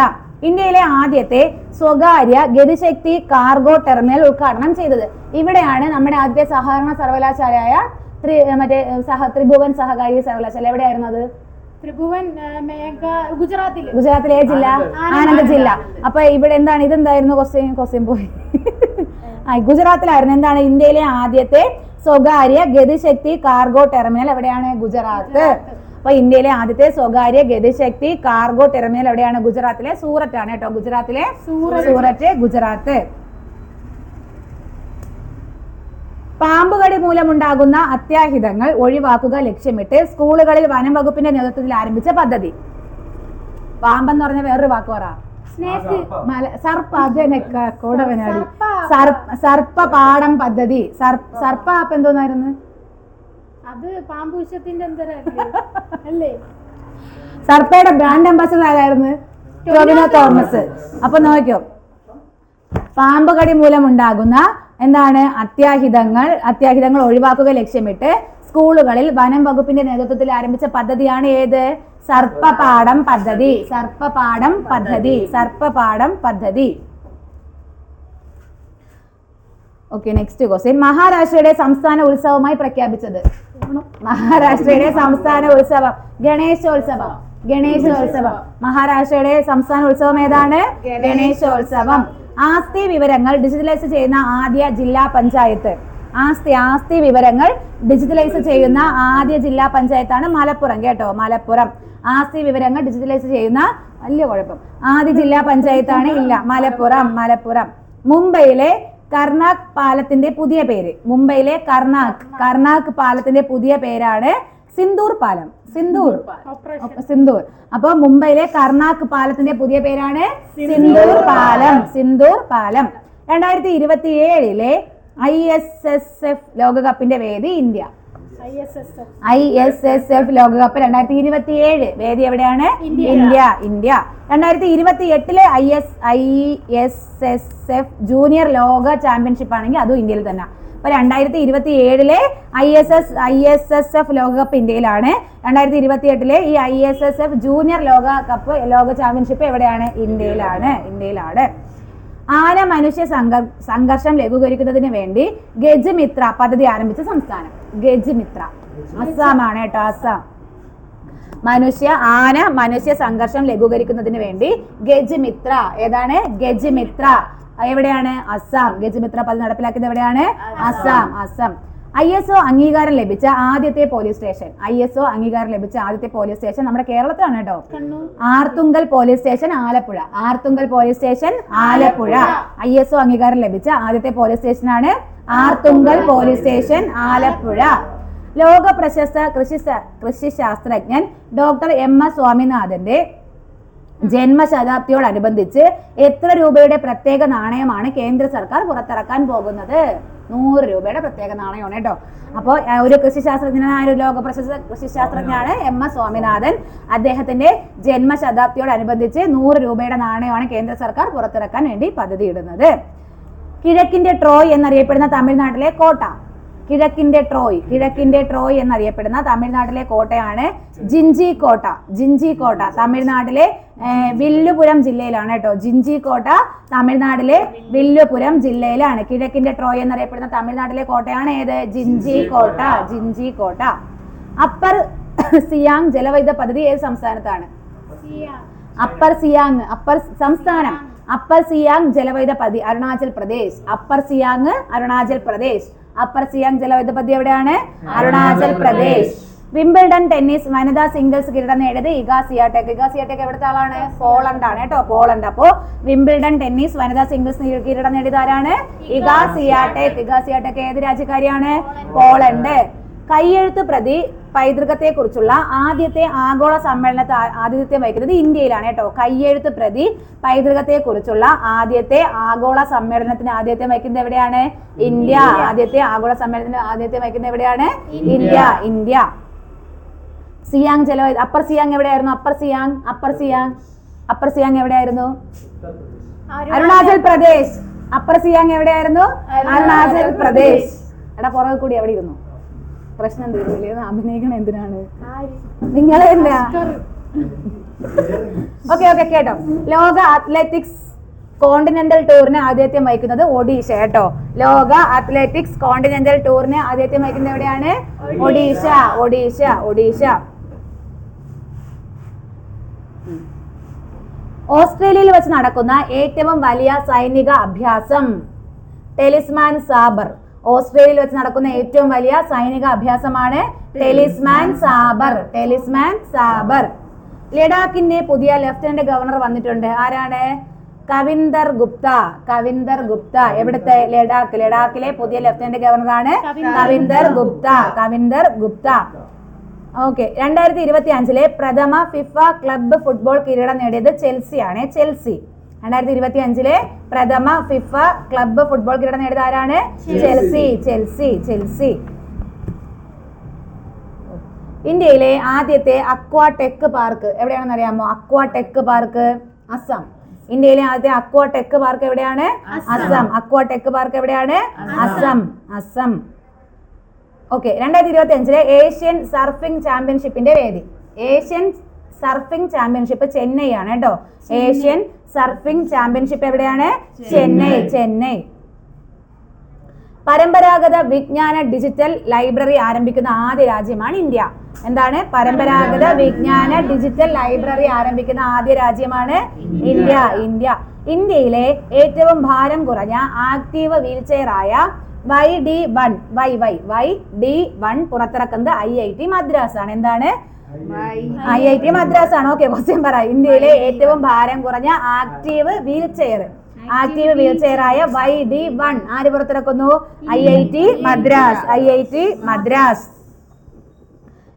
[SPEAKER 1] ഇന്ത്യയിലെ ആദ്യത്തെ സ്വകാര്യ ഗതിശക്തി കാർഗോ ടെർമിനൽ ഉദ്ഘാടനം ചെയ്തത് ഇവിടെയാണ്. നമ്മുടെ ആദ്യത്തെ സഹകരണ സർവകലാശാലയായ ത്രിഭുവൻ സഹകാരി സർവകലാശാല എവിടെയായിരുന്നു? അത് ഗുജറാത്തിലെ ജില്ല? ആനന്ദ് ജില്ല. അപ്പൊ ഇവിടെ എന്താണ്? ഇതെന്തായിരുന്നു? ക്വസ്റ്റ്യൻ പോയി. ഗുജറാത്തിലായിരുന്നു. എന്താണ്? ഇന്ത്യയിലെ ആദ്യത്തെ സ്വകാര്യ ഗതിശക്തി കാർഗോ ടെർമിനൽ എവിടെയാണ്? ഗുജറാത്ത്. അപ്പൊ ഇന്ത്യയിലെ ആദ്യത്തെ സ്വകാര്യ ഗതിശക്തി കാർഗോ ടെർമിനൽ എവിടെയാണ്? ഗുജറാത്തിലെ സൂററ്റ് ആണ് കേട്ടോ. ഗുജറാത്തിലെ ഗുജറാത്ത്. പാമ്പുകടി മൂലമുണ്ടാകുന്ന അത്യാഹിതങ്ങൾ ഒഴിവാക്കുക ലക്ഷ്യമിട്ട് സ്കൂളുകളിൽ വനം വകുപ്പിന്റെ നേതൃത്വത്തിൽ ആരംഭിച്ച പദ്ധതി. പാമ്പെന്ന് പറഞ്ഞ വേറൊരു വാക്ക് പറ. സർപ്പ. കൂടവനാടി. സർപ്പ പാഠം പദ്ധതി. സർപ്പ ആപ്പ് എന്തോന്നായിരുന്നു?
[SPEAKER 2] അത് പാമ്പ് വിഷത്തിന്റെ അല്ലേ?
[SPEAKER 1] സർപ്പയുടെ ബ്രാൻഡ് അംബാസിഡർ ആരായിരുന്നു? ടൊവിനോ തോമസ്. അപ്പൊ നോക്കിയോ, പാമ്പുകടി മൂലമുണ്ടാകുന്ന അത്യാഹിതങ്ങൾ ഒഴിവാക്കുക ലക്ഷ്യമിട്ട് സ്കൂളുകളിൽ വനം വകുപ്പിന്റെ നേതൃത്വത്തിൽ ആരംഭിച്ച പദ്ധതിയാണ് ഏത്? സർപ്പപാഠം പദ്ധതി. Okay, next question. മഹാരാഷ്ട്രയുടെ സംസ്ഥാന ഉത്സവമായി പ്രഖ്യാപിച്ചത്. മഹാരാഷ്ട്രയുടെ സംസ്ഥാന ഉത്സവം ഗണേശോത്സവം. ഗണേശോത്സവം. മഹാരാഷ്ട്രയുടെ സംസ്ഥാന ഉത്സവം ഏതാണ്? ഗണേശോത്സവം. ആസ്തി വിവരങ്ങൾ ഡിജിറ്റലൈസ് ചെയ്യുന്ന ആദ്യ ജില്ലാ പഞ്ചായത്ത്. ആസ്തി വിവരങ്ങൾ ഡിജിറ്റലൈസ് ചെയ്യുന്ന ആദ്യ ജില്ലാ പഞ്ചായത്താണ് മലപ്പുറം കേട്ടോ. മലപ്പുറം. ആസ്തി വിവരങ്ങൾ ഡിജിറ്റലൈസ് ചെയ്യുന്ന വലിയ കുഴപ്പം ആദ്യ ജില്ലാ പഞ്ചായത്താണ് ഇല്ല, മലപ്പുറം. മുംബൈയിലെ കർണാക് പാലത്തിന്റെ പുതിയ പേര്. മുംബൈയിലെ കർണാക് പാലത്തിന്റെ പുതിയ പേരാണ് സിന്ദൂർ പാലം. സിന്ദൂർ. അപ്പൊ മുംബൈയിലെ കർണാക് പാലത്തിന്റെ പുതിയ പേരാണ് സിന്ദൂർ പാലം. 2027 ISSF ലോകകപ്പിന്റെ വേദി ഇന്ത്യ. ISSF ലോകകപ്പ് 2027 വേദി എവിടെയാണ്? ഇന്ത്യ. 2028 ISSF ജൂനിയർ ലോക ചാമ്പ്യൻഷിപ്പ് ആണെങ്കിൽ അതും ഇന്ത്യയിൽ തന്നെ. അപ്പൊ 2027 ISSF ലോകകപ്പ് ഇന്ത്യയിലാണ്. 2028 ഈ ISSF ജൂനിയർ ലോക ചാമ്പ്യൻഷിപ്പ് എവിടെയാണ്? ഇന്ത്യയിലാണ്. ആന മനുഷ്യ സംഘർഷം ലഘൂകരിക്കുന്നതിന് വേണ്ടി ഗജമിത്ര പദ്ധതി ആരംഭിച്ച സംസ്ഥാനം. ഗജമിത്ര അസ്സാമാണ് കേട്ടോ. അസ്സാം. ആന മനുഷ്യ സംഘർഷം ലഘൂകരിക്കുന്നതിന് വേണ്ടി ഗജമിത്ര. ഏതാണ്? ഗജമിത്ര. എവിടെയാണ്? അസ്സാം. ഗജമിത്ര പദ്ധതി നടപ്പിലാക്കിയത് എവിടെയാണ്? അസ്സാം. ISO അംഗീകാരം ലഭിച്ച ആദ്യത്തെ പോലീസ് സ്റ്റേഷൻ. നമ്മുടെ കേരളത്തിലാണ് കേട്ടോ. Arthunkal police station Alappuzha. ISO അംഗീകാരം ലഭിച്ച ആദ്യത്തെ പോലീസ് സ്റ്റേഷനാണ് ആർത്തുങ്കൽ പോലീസ് സ്റ്റേഷൻ ആലപ്പുഴ. ലോക പ്രശസ്ത കൃഷി ശാസ്ത്രജ്ഞൻ ഡോക്ടർ MS സ്വാമിനാഥന്റെ ജന്മശതാബ്ദിയോടനുബന്ധിച്ച് എത്ര രൂപയുടെ പ്രത്യേക നാണയമാണ് കേന്ദ്ര സർക്കാർ പുറത്തിറക്കാൻ പോകുന്നത്? 100 രൂപയുടെ പ്രത്യേക നാണയമാണ് കേട്ടോ. അപ്പോൾ ഒരു കൃഷിശാസ്ത്രജ്ഞനായ ഒരു ലോക പ്രശസ്ത കൃഷിശാസ്ത്രജ്ഞനാണ് MS സ്വാമിനാഥൻ. അദ്ദേഹത്തിന്റെ ജന്മശതാബ്ദിയോടനുബന്ധിച്ച് 100 രൂപയുടെ നാണയമാണ് കേന്ദ്ര സർക്കാർ പുറത്തിറക്കാൻ വേണ്ടി പദ്ധതിയിടുന്നത്. കിഴക്കിന്റെ ട്രോയ് എന്നറിയപ്പെടുന്ന തമിഴ്നാട്ടിലെ കോട്ട. കിഴക്കിന്റെ ട്രോയ് എന്നറിയപ്പെടുന്ന തമിഴ്നാട്ടിലെ കോട്ടയാണ് ജിഞ്ചിക്കോട്ട. തമിഴ്നാട്ടിലെ വില്ലുപുരം ജില്ലയിലാണ് കേട്ടോ. ജിഞ്ചിക്കോട്ട തമിഴ്നാട്ടിലെ വില്ലുപുരം ജില്ലയിലാണ്. കിഴക്കിന്റെ ട്രോയ് എന്നറിയപ്പെടുന്ന തമിഴ്നാട്ടിലെ കോട്ടയാണ് ഏത്? ജിഞ്ചിക്കോട്ട. അപ്പർ സിയാങ് ജലവൈദ്യുത പദ്ധതി ഏത് സംസ്ഥാനത്താണ്? അപ്പർ സംസ്ഥാനം. അപ്പർ സിയാങ് ജലവൈദ്യുത പദ്ധതി അരുണാചൽ ജലവൈദ്യുത പദ്ധതി എവിടെയാണ്? അരുണാചൽ പ്രദേശ്. വിംബിൾഡൺ ടെന്നീസ് വനിതാ സിംഗിൾസ് കിരീടം നേടിയത് ഇഗ സിയാടെക് എവിടുത്തെ ആളാണ്? പോളണ്ട് ആണ് കേട്ടോ. പോളണ്ട്. അപ്പോ വിംബിൾഡൺ ടെന്നീസ് വനിതാ സിംഗിൾസ് കിരീടം നേടിയത് ആരാണ്? ഇഗ സിയാടെക് ഏത് രാജ്യക്കാരിയാണ്? പോളണ്ട്. കയ്യെഴുത്ത് പ്രതി പൈതൃകത്തെ കുറിച്ചുള്ള ആദ്യത്തെ ആഗോള സമ്മേളനത്തെ ആതിഥ്യം വഹിക്കുന്നത് ഇന്ത്യയിലാണ് കേട്ടോ. കയ്യെഴുത്ത് പ്രതി പൈതൃകത്തെ കുറിച്ചുള്ള ആദ്യത്തെ ആഗോള സമ്മേളനത്തിന് ആതിഥ്യം വഹിക്കുന്നത് എവിടെയാണ്? ഇന്ത്യ. ആദ്യത്തെ ആഗോള സമ്മേളനത്തിന് ആതിഥ്യം വഹിക്കുന്നത് എവിടെയാണ്? ഇന്ത്യ. സിയാങ് ജലവൈദ്യുത അപ്പർ സിയാങ് എവിടെയായിരുന്നു? അപ്പർ സിയാങ് എവിടെയായിരുന്നു? അരുണാചൽ പ്രദേശ്. അപ്പർ സിയാങ് എവിടെയായിരുന്നു? അരുണാചൽ പ്രദേശ്. എടാ പുറകെ കൂടി എവിടെ ഇരുന്നു? പ്രശ്നം തീർന്നില്ലേ? അഭിനയിക്കണം എന്തിനാണ്? നിങ്ങൾ എന്താ? ഓക്കെ കേട്ടോ. ലോക അത്ലറ്റിക്സ് കോണ്ടിനെന്റൽ ടൂറിന് ആതിഥ്യം വഹിക്കുന്നത് ഒഡീഷ കേട്ടോ. ലോക അത്ലറ്റിക്സ് കോണ്ടിനെന്റൽ ടൂറിന് ആതിഥ്യം വഹിക്കുന്നത് എവിടെയാണ്? ഒഡീഷ. ഓസ്ട്രേലിയയിൽ വെച്ച് നടക്കുന്ന ഏറ്റവും വലിയ സൈനിക അഭ്യാസം ടെലിസ്മാൻ സാബർ. ഓസ്ട്രേലിയയിൽ വെച്ച് നടക്കുന്ന ഏറ്റവും വലിയ സൈനിക അഭ്യാസമാണ് ടെലിസ്മാൻ സാബർ. ലഡാക്കിന്റെ പുതിയ ലഫ്റ്റനന്റ് ഗവർണർ വന്നിട്ടുണ്ട്. ആരാണ്? കവിന്ദർ ഗുപ്ത. എവിടുത്തെ? ലഡാക്കിലെ പുതിയ ലഫ്റ്റനന്റ് ഗവർണറാണ് കവിന്ദർ ഗുപ്ത. ഓക്കെ. 2025 പ്രഥമ ഫിഫ ക്ലബ് ഫുട്ബോൾ കിരീടം നേടിയത് ചെൽസിയാണ്. 2025 പ്രഥമ ഫിഫ ക്ലബ് ഫുട്ബോൾ കിരീടം നേടിയത് ആരാണ്? ചെൽസി. ഇന്ത്യയിലെ ആദ്യത്തെ അക്വാടെക് പാർക്ക് എവിടെയാണെന്ന് അറിയാമോ? അക്വാടെക് പാർക്ക് അസം. ഇന്ത്യയിലെ ആദ്യത്തെ അക്വാടെക് പാർക്ക് എവിടെയാണ്? അസം. ഓക്കെ. 2025 ഏഷ്യൻ സർഫിംഗ് ചാമ്പ്യൻഷിപ്പിന്റെ വേദി. ഏഷ്യൻ സർഫിംഗ് ചാമ്പ്യൻഷിപ്പ് ചെന്നൈ ആണ് കേട്ടോ. ഏഷ്യൻ സർഫിംഗ് ചാമ്പ്യൻഷിപ്പ് എവിടെയാണ്? ചെന്നൈ. പരമ്പരാഗത വിജ്ഞാന ഡിജിറ്റൽ ലൈബ്രറി ആരംഭിക്കുന്ന ആദ്യ രാജ്യമാണ് ഇന്ത്യ. എന്താണ്? പരമ്പരാഗത വിജ്ഞാന ഡിജിറ്റൽ ലൈബ്രറി ആരംഭിക്കുന്ന ആദ്യ രാജ്യമാണ് ഇന്ത്യ. ഇന്ത്യയിലെ ഏറ്റവും ഭാരം കുറഞ്ഞ ആക്റ്റീവ് വീൽചെയർ ആയ YD1 പുറത്തിറക്കുന്നത് IIT മദ്രാസ് ആണ്. എന്താണ്? IIT മദ്രാസ് ആണ്. ഓക്കെ, ക്വസ്റ്റ്യൻ പറ. ഇന്ത്യയിലെ ഏറ്റവും ഭാരം കുറഞ്ഞ ആക്റ്റീവ് വീൽചെയർ ആയ YD1 ആര് പുറത്തിറക്കുന്നു? IIT മദ്രാസ്.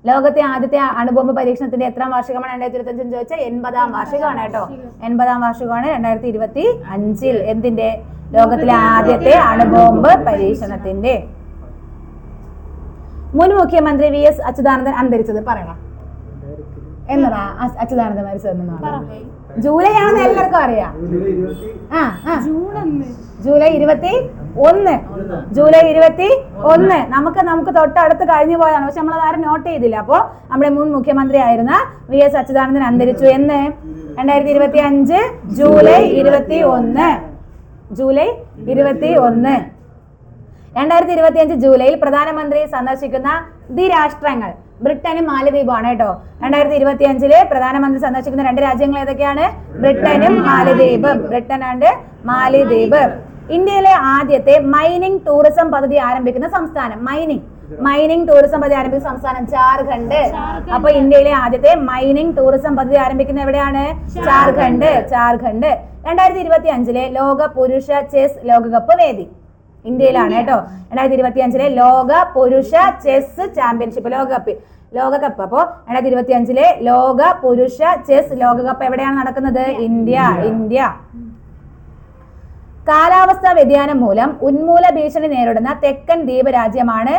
[SPEAKER 1] ലോകത്തെ ആദ്യത്തെ അണുബോംബ് പരീക്ഷണത്തിന്റെ എത്രാം വാർഷികമാണ് 2025 ചോദിച്ചാൽ 80ാം വാർഷികമാണ് കേട്ടോ. 80ാം വാർഷികമാണ് 2025. എന്തിന്റെ? ലോകത്തിലെ ആദ്യത്തെ അണുബോംബ് പരീക്ഷണത്തിന്റെ. മുൻ മുഖ്യമന്ത്രി VS അച്യുതാനന്ദൻ അന്തരിച്ചത് പറയണം. എന്നതാ അച്യുതാനന്ദൻ മരിച്ചതെന്നാണ്? ജൂലൈ ആണെന്ന് എല്ലാവർക്കും അറിയാം. ജൂലൈ 21. നമുക്ക് തൊട്ടടുത്ത് കഴിഞ്ഞു പോയതാണ്, പക്ഷെ നമ്മളത് ആരും നോട്ട് ചെയ്തില്ല. അപ്പോ നമ്മുടെ മുൻ മുഖ്യമന്ത്രി ആയിരുന്ന VS അച്യുതാനന്ദൻ അന്തരിച്ചു. എന്ന്? 2025 ജൂലൈ 21. 2025 ജൂലൈയിൽ പ്രധാനമന്ത്രി സന്ദർശിക്കുന്ന ദ്വിരാഷ്ട്രങ്ങൾ ബ്രിട്ടനും മാലദ്വീപുമാണ് കേട്ടോ. 2025 പ്രധാനമന്ത്രി സന്ദർശിക്കുന്ന 2 രാജ്യങ്ങൾ ഏതൊക്കെയാണ്? ബ്രിട്ടൻ ആൻഡ് മാലദ്വീപ്. ഇന്ത്യയിലെ ആദ്യത്തെ മൈനിങ് ടൂറിസം പദ്ധതി ആരംഭിക്കുന്ന സംസ്ഥാനം? മൈനിങ് ടൂറിസം പദ്ധതി ആരംഭിക്കുന്ന സംസ്ഥാനം ജാർഖണ്ഡ്. അപ്പൊ ഇന്ത്യയിലെ ആദ്യത്തെ മൈനിങ് ടൂറിസം പദ്ധതി ആരംഭിക്കുന്ന എവിടെയാണ്? ജാർഖണ്ഡ്. 2025 ലോക പുരുഷ ചെസ് ലോകകപ്പ് വേദി ഇന്ത്യയിലാണ് കേട്ടോ. 2025 ലോക പുരുഷ ചെസ് ചാമ്പ്യൻഷിപ്പ് ലോകകപ്പ്. അപ്പോ 2025 ലോക പുരുഷ ചെസ് ലോകകപ്പ് എവിടെയാണ് നടക്കുന്നത്? ഇന്ത്യ. കാലാവസ്ഥാ വ്യതിയാനം മൂലം ഉന്മൂല ഭീഷണി നേരിടുന്ന തെക്കൻ ദ്വീപ് രാജ്യമാണ്?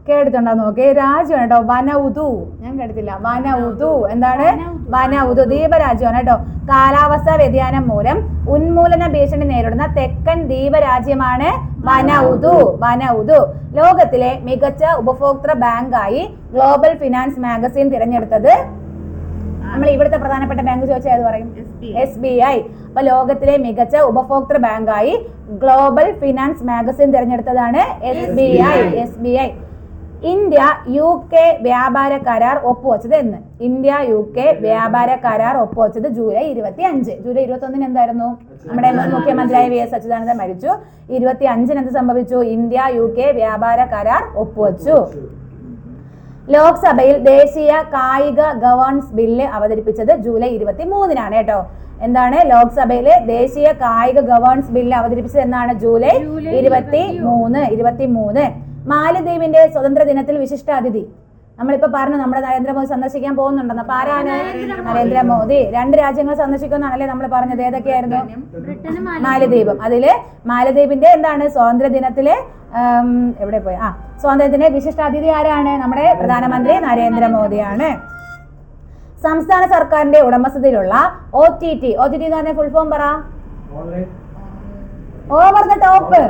[SPEAKER 1] കേട്ടിട്ടുണ്ടോ നോക്കേ? രാജ്യമാണ് കേട്ടോ. വനൗതു. ഞാൻ കേട്ടിട്ടില്ല. വനൗതു. എന്താണ്? വനൗതു ദ്വീപരാജ്യമാണ് കേട്ടോ. കാലാവസ്ഥാ വ്യതിയാനം മൂലം ഉന്മൂലന ഭീഷണി നേരിടുന്ന തെക്കൻ ദ്വീപ രാജ്യമാണ് വനൗതു. ലോകത്തിലെ മികച്ച ഉപഭോക്തൃ ബാങ്കായി ഗ്ലോബൽ ഫിനാൻസ് മാഗസിൻ തിരഞ്ഞെടുത്തത്? നമ്മൾ ഇവിടുത്തെ പ്രധാനപ്പെട്ട ബാങ്ക് ചോദിച്ചാൽ അത് പറയും SBI. അപ്പൊ ലോകത്തിലെ മികച്ച ഉപഭോക്തൃ ബാങ്കായി ഗ്ലോബൽ ഫിനാൻസ് മാഗസിൻ തിരഞ്ഞെടുത്തതാണ് SBI. ഇന്ത്യ UK വ്യാപാര കരാർ ഒപ്പുവെച്ചത് എന്ന്? UK വ്യാപാര കരാർ ഒപ്പുവെച്ചത് ജൂലൈ 25. ജൂലൈ 21 എന്തായിരുന്നു? നമ്മുടെ മുൻ മുഖ്യമന്ത്രിയായ VS അച്യുതാനന്ദൻ മരിച്ചു. 25 എന്ത് സംഭവിച്ചു? ഇന്ത്യ UK വ്യാപാര കരാർ ഒപ്പുവെച്ചു. ലോക്സഭയിൽ ദേശീയ കായിക ഗവേണൻസ് ബില്ല് അവതരിപ്പിച്ചത് ജൂലൈ 23 കേട്ടോ. എന്താണ്? ലോക്സഭയിലെ ദേശീയ കായിക ഗവേണൻസ് ബില്ല് അവതരിപ്പിച്ചത് എന്നാണ്? ജൂലൈ 23. മാലദ്വീപിന്റെ സ്വതന്ത്ര ദിനത്തിൽ വിശിഷ്ടാതിഥി നമ്മളിപ്പോ പറഞ്ഞു, നമ്മുടെ നരേന്ദ്രമോദി സന്ദർശിക്കാൻ പോകുന്നുണ്ടെന്ന്. അപ്പൊ ആരാണ്? നരേന്ദ്രമോദി. 2 രാജ്യങ്ങൾ സന്ദർശിക്കുമെന്നാണല്ലേ നമ്മൾ പറഞ്ഞത്? ഏതൊക്കെയായിരുന്നു? മാലദ്വീപും. അതില് മാലദ്വീപിന്റെ എന്താണ് സ്വാതന്ത്ര്യ ദിനത്തില് എവിടെ പോയി? സ്വാതന്ത്ര്യത്തിന്റെ വിശിഷ്ടാതിഥി ആരാണ്? നമ്മുടെ പ്രധാനമന്ത്രി നരേന്ദ്രമോദിയാണ്. സംസ്ഥാന സർക്കാരിന്റെ ഉടമസ്ഥതയിലുള്ള OTT എന്ന് പറഞ്ഞ ഫുൾ ഫോം പറ. Over the top.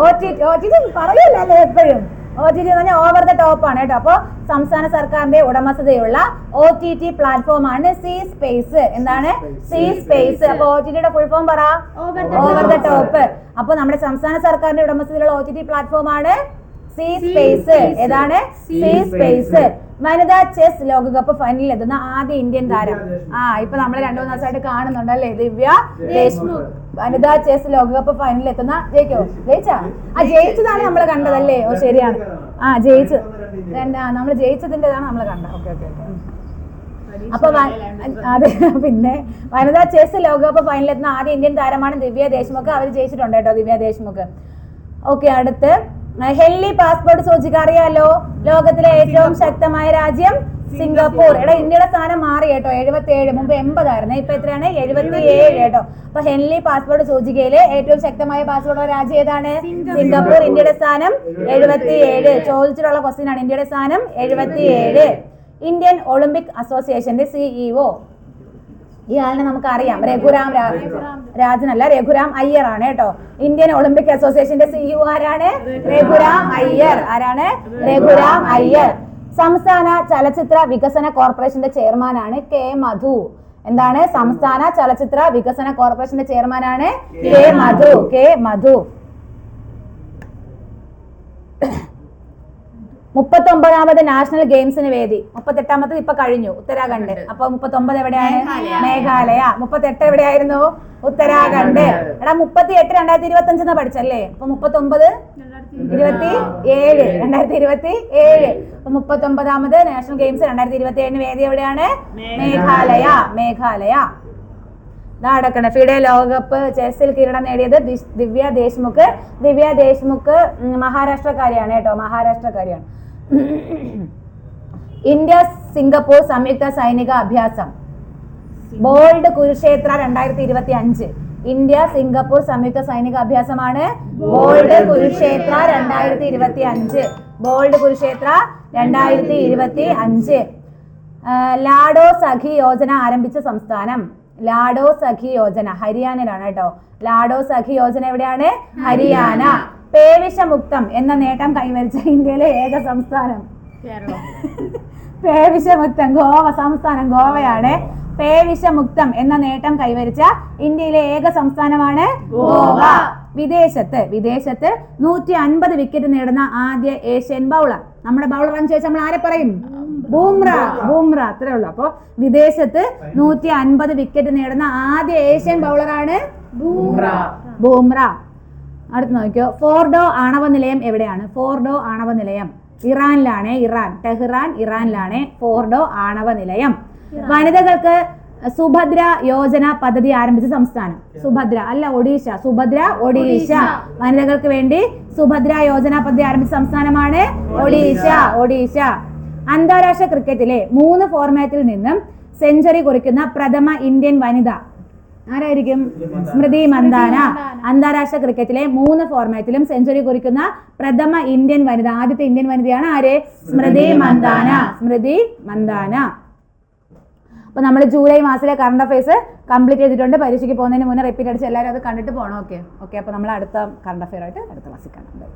[SPEAKER 1] OTT പറയൂലല്ലേ എപ്പോഴും? OTT എന്ന് പറഞ്ഞാൽ ഓവർ ദ ടോപ്പ് ആണ് കേട്ടോ. അപ്പൊ സംസ്ഥാന സർക്കാരിന്റെ ഉടമസ്ഥതയുള്ള OTT പ്ലാറ്റ്ഫോം ആണ് സി സ്പേസ്. എന്താണ്? C space. അപ്പൊ OTTയുടെ ഫുൾ ഫോം പറ. Over the top. അപ്പൊ നമ്മുടെ സംസ്ഥാന സർക്കാരിന്റെ ഉടമസ്ഥതയിലുള്ള OTT പ്ലാറ്റ്ഫോം ആണ് സി സ്പേസ്. ഏതാണ്? C space. വനിതാ ചെസ് ലോകകപ്പ് ഫൈനലിൽ എത്തുന്ന ആദ്യ ഇന്ത്യൻ താരം? ഇപ്പൊ നമ്മൾ 2-3 ദിവസമായിട്ട് കാണുന്നുണ്ടല്ലേ? ദിവ്യ ദേശ്മുഖ്. വനിതാ ചെസ് ലോകകപ്പ് ഫൈനലിൽ എത്തുന്ന ജയിച്ചതാണ് നമ്മൾ കണ്ടതല്ലേ? ഓ ശരിയാണ്. നമ്മൾ ജയിച്ചതിൻ്റെതാണ് നമ്മൾ കണ്ടത്. ഓക്കെ. അപ്പൊ അതെ, പിന്നെ വനിതാ ചെസ് ലോകകപ്പ് ഫൈനലിൽ എത്തുന്ന ആദ്യ ഇന്ത്യൻ താരമാണ് ദിവ്യ ദേശ്മുഖ്. അവർ ജയിച്ചിട്ടുണ്ട് കേട്ടോ, ദിവ്യ ദേശ്മുഖ്. ഓക്കെ, അടുത്ത് ഹെൻലി പാസ്പോർട്ട് സൂചിക അറിയാലോ. ലോകത്തിലെ ഏറ്റവും ശക്തമായ രാജ്യം സിംഗപ്പൂർ. ഇന്ത്യയുടെ സ്ഥാനം മാറി കേട്ടോ. 77, മുമ്പ് 80 ആയിരുന്നു. ഇപ്പൊ എത്രയാണ്? 77 കേട്ടോ. അപ്പൊ ഹെൻലി പാസ്പോർട്ട് സൂചികയിലെ ഏറ്റവും ശക്തമായ പാസ്പോർട്ട് രാജ്യം ഏതാണ്? സിംഗപ്പൂർ. ഇന്ത്യയുടെ സ്ഥാനം 77. ചോദിച്ചിട്ടുള്ള ക്വസ്റ്റ്യൻ ആണ്. ഇന്ത്യയുടെ സ്ഥാനം 77. ഇന്ത്യൻ ഒളിമ്പിക് അസോസിയേഷന്റെ CEO ഇയാളിനെ നമുക്കറിയാം. രഘുറാം അയ്യർ ആണ് കേട്ടോ. ഇന്ത്യൻ ഒളിമ്പിക് അസോസിയേഷന്റെ CEO ആരാണ്? രഘുറാം അയ്യർ. ആരാണ്? രഘുറാം അയ്യർ. സംസ്ഥാന ചലച്ചിത്ര വികസന കോർപ്പറേഷന്റെ ചെയർമാനാണ് കെ മധു. എന്താണ്? സംസ്ഥാന ചലച്ചിത്ര വികസന കോർപ്പറേഷന്റെ ചെയർമാനാണ് കെ മധു. 39ാമത് നാഷണൽ ഗെയിംസിന് വേദി. 38ാമത് ഇപ്പൊ കഴിഞ്ഞു, ഉത്തരാഖണ്ഡ്. അപ്പൊ 39 എവിടെയാണ്? മേഘാലയ. 38 എവിടെയായിരുന്നു? ഉത്തരാഖണ്ഡ്. എടാ 38 2025 പഠിച്ചല്ലേ? അപ്പൊ 39 2027. അപ്പൊ 39ാമത് നാഷണൽ ഗെയിംസ് 2027 വേദി എവിടെയാണ്? മേഘാലയ. മേഘാലയ. നടക്കണ ഫിഡെ ലോകകപ്പ് ചെസ്സിൽ കിരീടം നേടിയത് ദിവ്യ ദേശ്മുഖ്. ദിവ്യ ദേശ്മുഖ് മഹാരാഷ്ട്രക്കാരിയാണ് കേട്ടോ, മഹാരാഷ്ട്രക്കാരിയാണ്. ഇന്ത്യ സിംഗപ്പൂർ സംയുക്ത സൈനിക അഭ്യാസം. ബോൾഡ് കുരുക്ഷേത്ര 2025. ഇന്ത്യ സിംഗപ്പൂർ സംയുക്ത സൈനിക അഭ്യാസമാണ് ബോൾഡ് കുരുക്ഷേത്ര 2025. ബോൾഡ് കുരുക്ഷേത്ര 2025. ലാഡോ സഖി യോജന ആരംഭിച്ച സംസ്ഥാനം. ലാഡോ സഖി യോജന ഹരിയാനയിലാണ് കേട്ടോ. ലാഡോ സഖി യോജന എവിടെയാണ്? ഹരിയാന. പേവിഷമുക്തം എന്ന നേട്ടം കൈവരിച്ച ഇന്ത്യയിലെ ഏക സംസ്ഥാനം. പേവിഷമുക്തം ഗോവ സംസ്ഥാനം, ഗോവയാണ്. പേവിഷമുക്തം എന്ന നേട്ടം കൈവരിച്ച ഇന്ത്യയിലെ ഏക സംസ്ഥാനമാണ് ഗോവ. വിദേശത്ത് 150 വിക്കറ്റ് നേടുന്ന ആദ്യ ഏഷ്യൻ ബൗളർ. നമ്മുടെ ബൗളർ എന്ന് ചോദിച്ചാൽ നമ്മൾ ആരെ പറയും? ബൂമ്ര. അത്രേ ഉള്ളൂ. അപ്പൊ വിദേശത്ത് 150 വിക്കറ്റ് നേടുന്ന ആദ്യ ഏഷ്യൻ ബൗളറാണ് ബൂമ്ര. അടുത്ത് നോക്കിയോ, ഫോർഡോ ആണവ നിലയം എവിടെയാണ്? ഫോർഡോ ആണവ നിലയം ഇറാനിലാണ്. ടെഹ്റാൻ ഇറാനിലാണ് ഫോർഡോ ആണവ നിലയം. വനിതകൾക്ക് സുഭദ്ര യോജന പദ്ധതി ആരംഭിച്ച സംസ്ഥാനം. സുഭദ്ര അല്ല, ഒഡീഷ. സുഭദ്ര ഒഡീഷ. വനിതകൾക്ക് വേണ്ടി സുഭദ്ര യോജന പദ്ധതി ആരംഭിച്ച സംസ്ഥാനമാണ് ഒഡീഷ. അന്താരാഷ്ട്ര ക്രിക്കറ്റിലെ 3 ഫോർമാറ്റിൽ നിന്നും സെഞ്ചുറി കുറിക്കുന്ന പ്രഥമ ഇന്ത്യൻ വനിത ആരായിരിക്കും? സ്മൃതി മന്ദാന. അന്താരാഷ്ട്ര ക്രിക്കറ്റിലെ 3 ഫോർമാറ്റിലും സെഞ്ചുറി കുറിക്കുന്ന പ്രഥമ ഇന്ത്യൻ വനിത, ആദ്യത്തെ ഇന്ത്യൻ വനിതയാണ് ആര്? സ്മൃതി മന്ദാന. അപ്പൊ നമ്മൾ ജൂലൈ മാസത്തിലെ കറണ്ട് അഫയേഴ്സ് കംപ്ലീറ്റ് ചെയ്തിട്ടുണ്ട്. പരീക്ഷയ്ക്ക് പോകുന്നതിന് മുന്നേ റിപ്പീറ്റ് അടിച്ച് എല്ലാവരും അത് കണ്ടിട്ട് പോകണം. ഓക്കെ. അപ്പൊ നമ്മൾ അടുത്ത കറണ്ട് അഫയർ ആയിട്ട് അടുത്ത ക്ലാസ്സിൽ കാണാം.